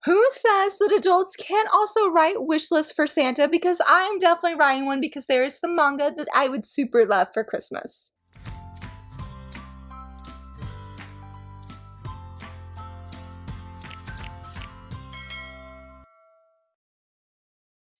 Who says that adults can't also write wish lists for Santa? Because I'm definitely writing one because there is some manga that I would super love for Christmas.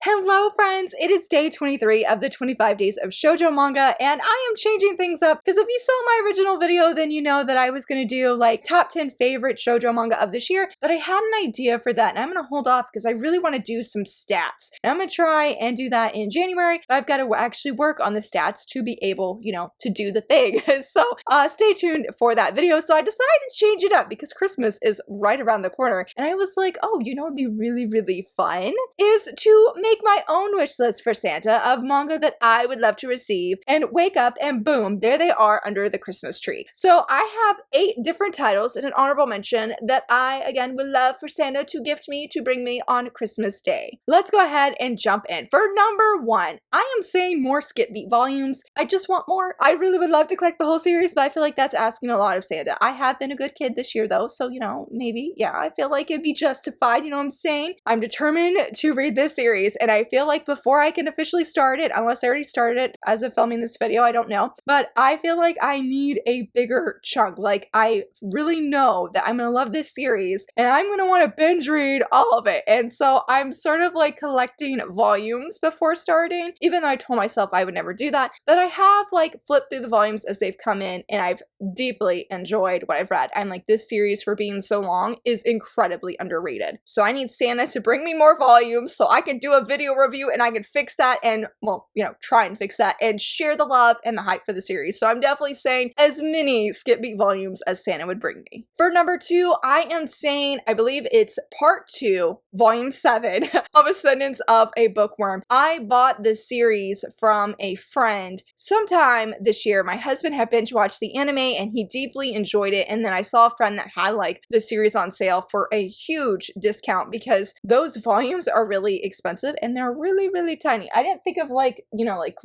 Hello friends, it is day 23 of the 25 days of shoujo manga, and I am changing things up because if you saw my original video, then you know that I was going to do like top 10 favorite shoujo manga of this year, but I had an idea for that and I'm going to hold off because I really want to do some stats. And I'm going to try and do that in January, but I've got to actually work on the stats to be able, to do the thing. So stay tuned for that video. So I decided to change it up because Christmas is right around the corner, and I was like, oh, it'd be really, really fun is to make my own wish list for Santa of manga that I would love to receive, and wake up and boom, there they are under the Christmas tree. So I have 8 different titles and an honorable mention that I, again, would love for Santa to gift me, to bring me on Christmas Day. Let's go ahead and jump in. For number 1, I am saying more skip beat volumes. I just want more. I really would love to collect the whole series, but I feel like that's asking a lot of Santa. I have been a good kid this year though, so maybe, yeah, I feel like it'd be justified, what I'm saying? I'm determined to read this series, and I feel like before I can officially start it, unless I already started it as of filming this video, I don't know, but I feel like I need a bigger chunk. Like, I really know that I'm gonna love this series and I'm gonna want to binge read all of it, and so I'm sort of like collecting volumes before starting, even though I told myself I would never do that. But I have like flipped through the volumes as they've come in, and I've deeply enjoyed what I've read. I'm like, this series, for being so long, is incredibly underrated. So I need Santa to bring me more volumes so I can do a video review and I can fix that and, well, try and fix that and share the love and the hype for the series. So I'm definitely saying as many skip beat volumes as Santa would bring me. For number 2, I am saying, I believe it's part 2, volume 7 of Ascendance of a Bookworm. I bought this series from a friend sometime this year. My husband had binge watched the anime and he deeply enjoyed it, and then I saw a friend that had like the series on sale for a huge discount because those volumes are really expensive and they're really, really tiny. I didn't think of like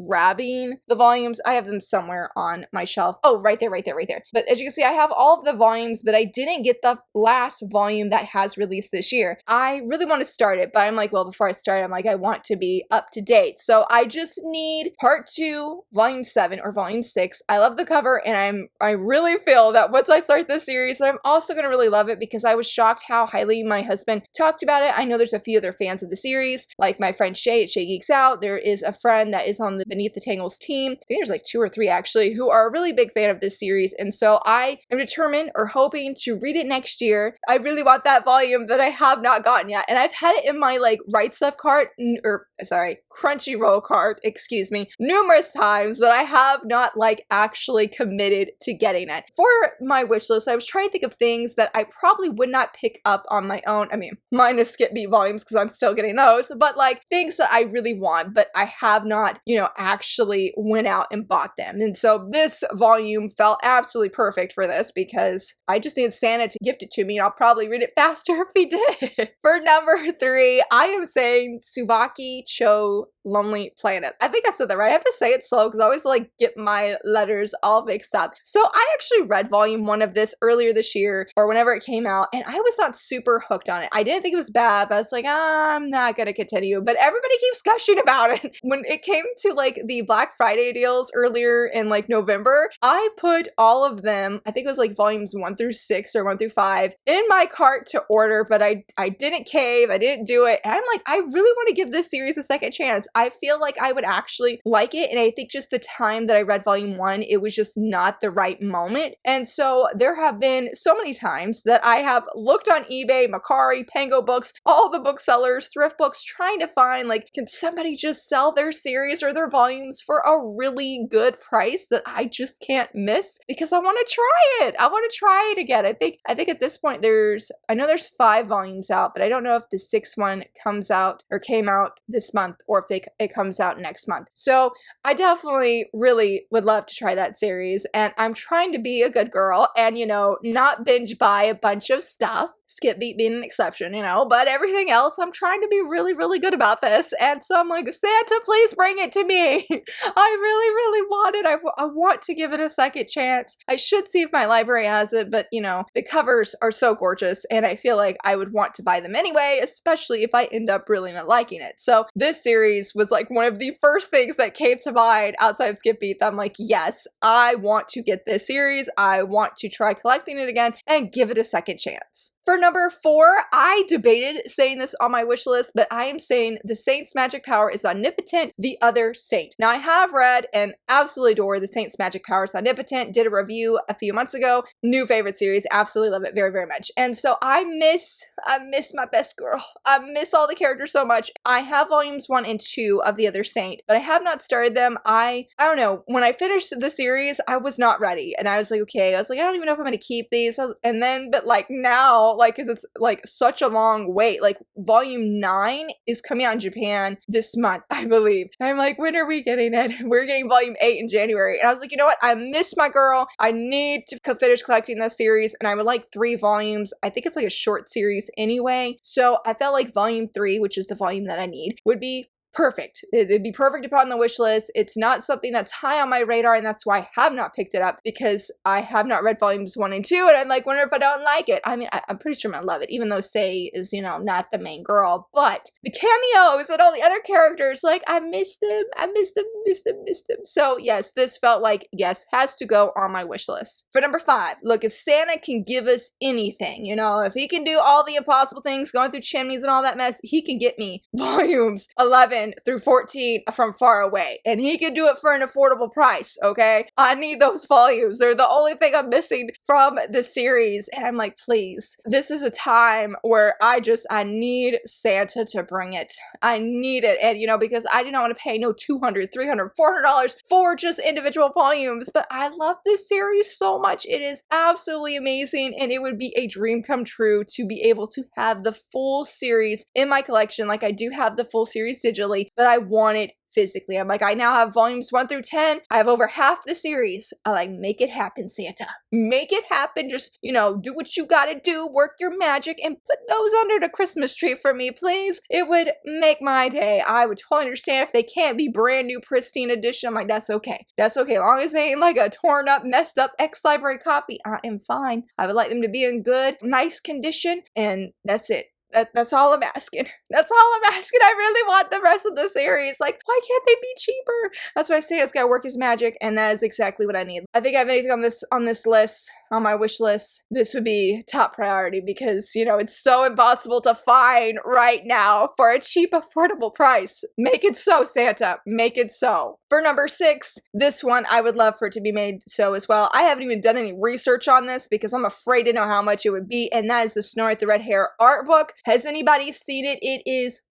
grabbing the volumes. I have them somewhere on my shelf. Oh, right there, right there, right there. But as you can see, I have all of the volumes, but I didn't get the last volume that has released this year. I really want to start it, but I'm like, well, before I start, I'm like, I want to be up to date. So I just need part 2, volume 7 or volume 6. I love the cover, and I really feel that once I start this series, I'm also going to really love it because I was shocked how highly my husband talked about it. I know there's a few other fans of the series, like my friend Shae at Shae Geeks Out. There is a friend that is on the Beneath the Tangles team. I think there's like 2 or 3 actually, who are a really big fan of this series. And so I am determined or hoping to read it next year. I really want that volume that I have not gotten yet. And I've had it in my like Right Stuff cart, Crunchyroll cart, excuse me, numerous times, but I have not like actually committed to getting it. For my wish list, I was trying to think of things that I probably would not pick up on my own. I mean, minus skip beat volumes because I'm still getting those, but like things that I really want, but I have not, actually went out and bought them. And so this volume felt absolutely perfect for this because I just need Santa to gift it to me, and I'll probably read it faster if he did. For number 3, I am saying Tsubaki Cho Lonely Planet. I think I said that right. I have to say it slow because I always like get my letters all mixed up. So I actually read volume 1 of this earlier this year or whenever it came out, and I was not super hooked on it. I didn't think it was bad, but I was like, I'm not gonna continue. But everybody keeps gushing about it. When it came to like the Black Friday deals earlier in like November, I put all of them, I think it was like volumes 1 through 6 or 1 through 5 in my cart to order, but I didn't cave, I didn't do it. And I'm like, I really want to give this series a second chance. I feel like I would actually like it, and I think just the time that I read volume 1, it was just not the right moment. And so there have been so many times that I have looked on eBay, Macari, Pango Books, all the booksellers, thrift books, trying to find like, can somebody just sell their series or their volumes for a really good price that I just can't miss because I want to try it. I want to try it again. I think at this point I know there's 5 volumes out, but I don't know if the 6th one comes out or came out this month or if it comes out next month. So I definitely really would love to try that series, and I'm trying to be a good girl and, not binge buy a bunch of stuff. Skip beat being an exception, but everything else I'm trying to be really, really good about this. And so I'm like, Santa, please bring it to me. I really, really want it. I want to give it a second chance. I should see if my library has it, but you know, the covers are so gorgeous and I feel like I would want to buy them anyway, especially if I end up really not liking it. So this series was like one of the first things that came to mind outside of Skip Beat that I'm like, yes, I want to get this series. I want to try collecting it again and give it a second chance. For number 4, I debated saying this on my wish list, but I am saying The Saint's magic power is omnipotent, the other saint. Now I have read and absolutely adore The Saint's magic power is omnipotent, did a review a few months ago, new favorite series, absolutely love it very, very much. And so I miss my best girl. I miss all the characters so much. I have volumes 1 and 2 of The Other Saint, but I have not started them. I don't know, when I finished the series, I was not ready. And I was like, okay, I don't even know if I'm gonna keep these. And then, but like now, like, cause it's like such a long wait, like volume 9 is coming out in Japan this month, I believe. And I'm like, when are we getting it? We're getting volume 8 in January. And I was like, you know what? I miss my girl. I need to finish collecting this series. And I would like 3 volumes. I think it's like a short series anyway. So I felt like volume 3, which is the volume that I need, would be perfect. It'd be perfect upon the wish list. It's not something that's high on my radar, and that's why I have not picked it up, because I have not read volumes 1 and 2, and I'm like, wonder if I don't like it. I mean, I'm pretty sure I'm gonna love it, even though Shae is, you know, not the main girl, but the cameos and all the other characters, like, I miss them. I miss them. So yes, this felt like, yes, has to go on my wish list. For number 5, look, if Santa can give us anything, you know, if he can do all the impossible things, going through chimneys and all that mess, he can get me volumes 11 through 14 from Far Away, and he can do it for an affordable price, okay? I need those volumes. They're the only thing I'm missing from the series, and I'm like, please, this is a time where I need Santa to bring it. I need it, and you know, because I do not want to pay no $200, $300, $400 for just individual volumes, but I love this series so much. It is absolutely amazing, and it would be a dream come true to be able to have the full series in my collection. Like, I do have the full series digitally, but I want it physically. I'm like, I now have volumes 1 through 10. I have over half the series. I like, make it happen, Santa. Make it happen. Just, you know, do what you gotta do, work your magic, and put those under the Christmas tree for me, please. It would make my day. I would totally understand if they can't be brand new, pristine edition. I'm like, that's okay. That's okay. As long as they ain't like a torn up, messed up ex-library copy, I am fine. I would like them to be in good, nice condition, and that's it. That's all I'm asking. That's all I'm asking. I really want the rest of the series. Like, why can't they be cheaper? That's why Santa's gotta work his magic, and that is exactly what I need. I think I have anything on this list, on my wish list, this would be top priority, because, you know, it's so impossible to find right now for a cheap, affordable price. Make it so, Santa. Make it so. For number 6, this one I would love for it to be made so as well. I haven't even done any research on this because I'm afraid to know how much it would be, and that is the Snow White the Red Hair art book. Has anybody seen it? It is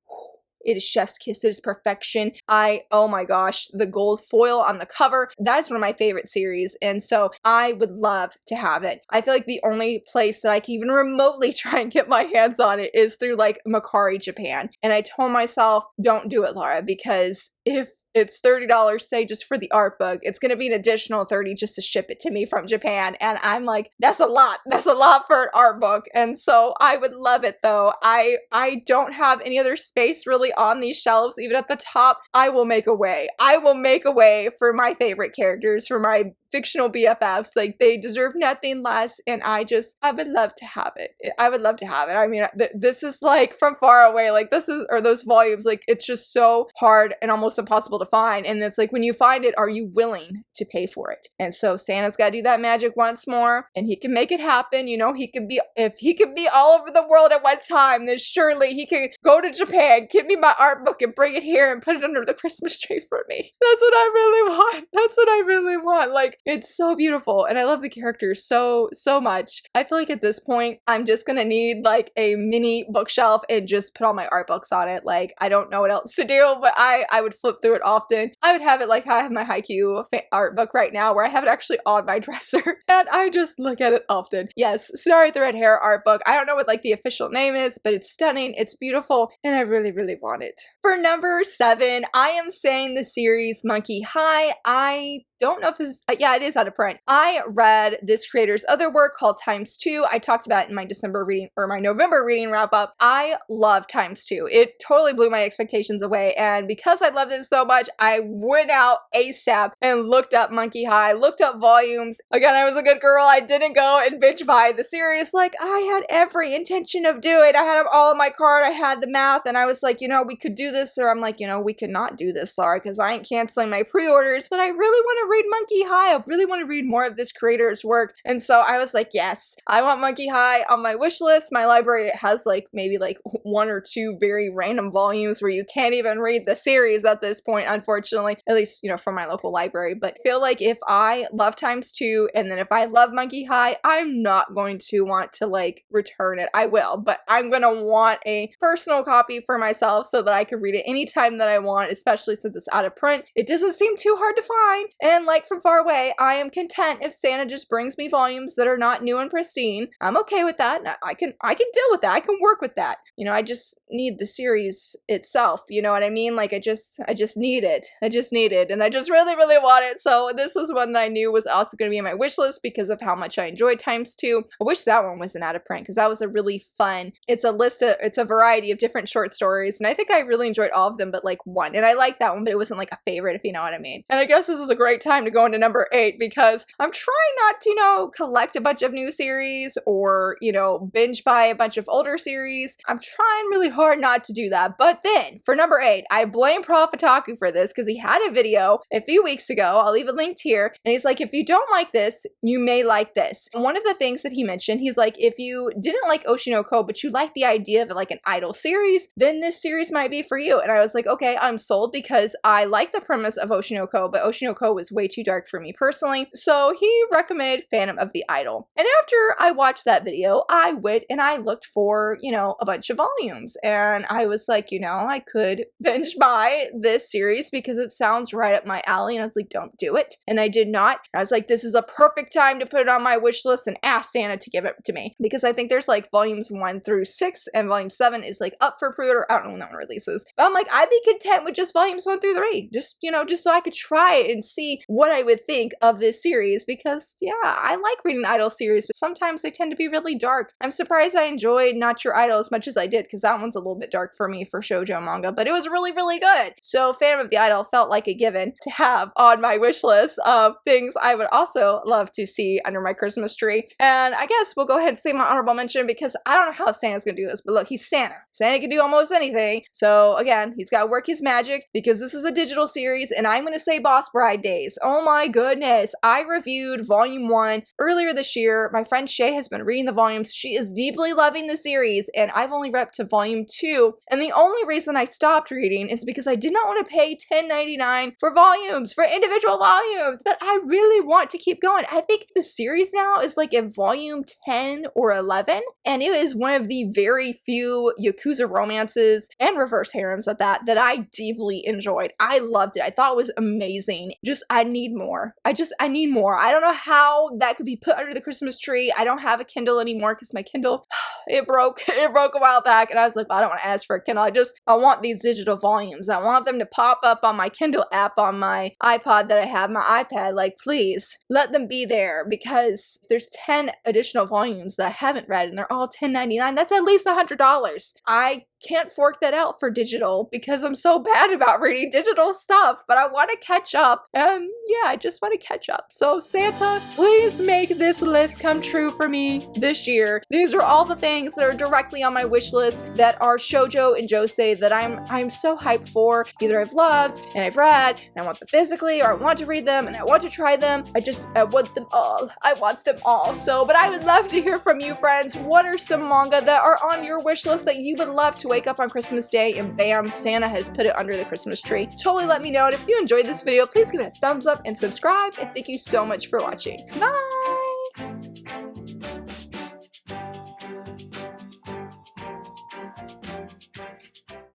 chef's kiss. It is perfection. Oh my gosh, the gold foil on the cover, that is one of my favorite series, and so I would love to have it. I feel like the only place that I can even remotely try and get my hands on it is through like Mercari Japan, and I told myself, don't do it, Laura, because if it's $30, say, just for the art book, it's going to be an additional $30 just to ship it to me from Japan. And I'm like, that's a lot. That's a lot for an art book. And so I would love it, though. I don't have any other space really on these shelves, even at the top. I will make a way. I will make a way for my favorite characters, for my fictional BFFs. Like, they deserve nothing less, and I would love to have it. I would love to have it. I mean, this is like from Far Away, like this is, or those volumes, like it's just so hard and almost impossible to find, and it's like, when you find it, are you willing to pay for it? And so Santa's got to do that magic once more, and he can make it happen. You know, if he can be all over the world at one time, then surely he can go to Japan, give me my art book, and bring it here and put it under the Christmas tree for me. That's what I really want. That's what I really want. Like, it's so beautiful, and I love the characters so much. I feel like at this point, I'm just gonna need like a mini bookshelf and just put all my art books on it. Like, I don't know what else to do, but I would flip through it often. I would have it like how I have my Haikyuu art book right now, where I have it actually on my dresser, and I just look at it often. Yes, Snow White the Red Hair art book. I don't know what like the official name is, but it's stunning, it's beautiful, and I really want it. For number 7, I am saying the series Monkey High. I don't know if this is, yeah, it is out of print. I read this creator's other work called ×2. I talked about it in my December reading, or my November reading wrap up. I love ×2. It totally blew my expectations away, and because I loved it so much, I went out ASAP and looked up Monkey High, looked up volumes. Again, I was a good girl. I didn't go and binge buy the series like I had every intention of doing. I had them all in my cart. I had the math, and I was like, you know, we could do this, or I'm like, you know, we could not do this, Laura, because I ain't canceling my pre-orders, but I really want to read Monkey High. I really want to read more of this creator's work. And so I was like, yes, I want Monkey High on my wish list. My library has like maybe like 1 or 2 very random volumes where you can't even read the series at this point, unfortunately, at least, you know, from my local library. But I feel like if I love ×2 and then if I love Monkey High, I'm not going to want to like return it. I will, but I'm going to want a personal copy for myself so that I can read it anytime that I want, especially since it's out of print. It doesn't seem too hard to find. And like from far away, I am content if Santa just brings me volumes that are not new and pristine. I'm okay with that. I can deal with that. I can work with that. You know, I just need the series itself. You know what I mean? Like I just need it. I just need it. And I just really, really want it. So this was one that I knew was also going to be on my wish list because of how much I enjoyed ×2. I wish that one wasn't out of print because that was a really fun, it's a variety of different short stories. And I think I really enjoyed all of them, but like one. And I liked that one, but it wasn't like a favorite, if you know what I mean. And I guess this is a great time to go into number 8 because I'm trying not to, you know, collect a bunch of new series or, you know, binge buy a bunch of older series. I'm trying really hard not to do that. But then for number 8, I blame ProfOtaku for this because he had a video a few weeks ago. I'll leave it linked here. And he's like, if you don't like this, you may like this. And one of the things that he mentioned, he's like, if you didn't like Oshinoko, but you like the idea of like an idol series, then this series might be for you. And I was like, okay, I'm sold because I like the premise of Oshinoko, but Oshinoko was way too dark for me personally. So he recommended Phantom of the Idol. And after I watched that video, I went and I looked for, you know, a bunch of volumes. And I was like, you know, I could binge buy this series because it sounds right up my alley. And I was like, don't do it. And I did not. I was like, this is a perfect time to put it on my wish list and ask Santa to give it to me. Because I think there's like volumes 1 through 6 and volume 7 is like up for pre-order. I don't know when that one releases. But I'm like, I'd be content with just volumes 1 through 3. Just, you know, just so I could try it and see what I would think of this series because, yeah, I like reading idol series, but sometimes they tend to be really dark. I'm surprised I enjoyed Not Your Idol as much as I did because that one's a little bit dark for me for shoujo manga, but it was really, really good. So Phantom of the Idol felt like a given to have on my wish list of things I would also love to see under my Christmas tree. And I guess we'll go ahead and say my honorable mention because I don't know how Santa's gonna do this, but look, he's Santa. Santa can do almost anything. So again, he's got to work his magic because this is a digital series and I'm gonna say Boss Bride Days. Oh my goodness. I reviewed volume 1 earlier this year. My friend Shae has been reading the volumes. She is deeply loving the series and I've only read up to volume 2. And the only reason I stopped reading is because I did not want to pay $10.99 for volumes, for individual volumes, but I really want to keep going. I think the series now is like in volume 10 or 11 and it is one of the very few Yakuza romances and reverse harems at that I deeply enjoyed. I loved it. I thought it was amazing. Just, I need more. I need more. I don't know how that could be put under the Christmas tree. I don't have a Kindle anymore because my Kindle, it broke a while back and I was like, well, I don't want to ask for a Kindle. I want these digital volumes. I want them to pop up on my Kindle app on my iPod that I have, my iPad. Like, please let them be there because there's 10 additional volumes that I haven't read and they're all $10.99. That's at least $100. I can't fork that out for digital because I'm so bad about reading digital stuff, but I want to catch up. And yeah, I just want to catch up. So Santa, please make this list come true for me this year. These are all the things that are directly on my wish list that are shoujo and josei that I'm so hyped for. Either I've loved and I've read and I want them physically, or I want to read them and I want to try them. I want them all. I want them all. So, but I would love to hear from you, friends. What are some manga that are on your wish list that you would love to wake up on Christmas Day and bam, Santa has put it under the Christmas tree? Totally let me know. And if you enjoyed this video, please give it a thumbs up and subscribe. And thank you so much for watching. Bye!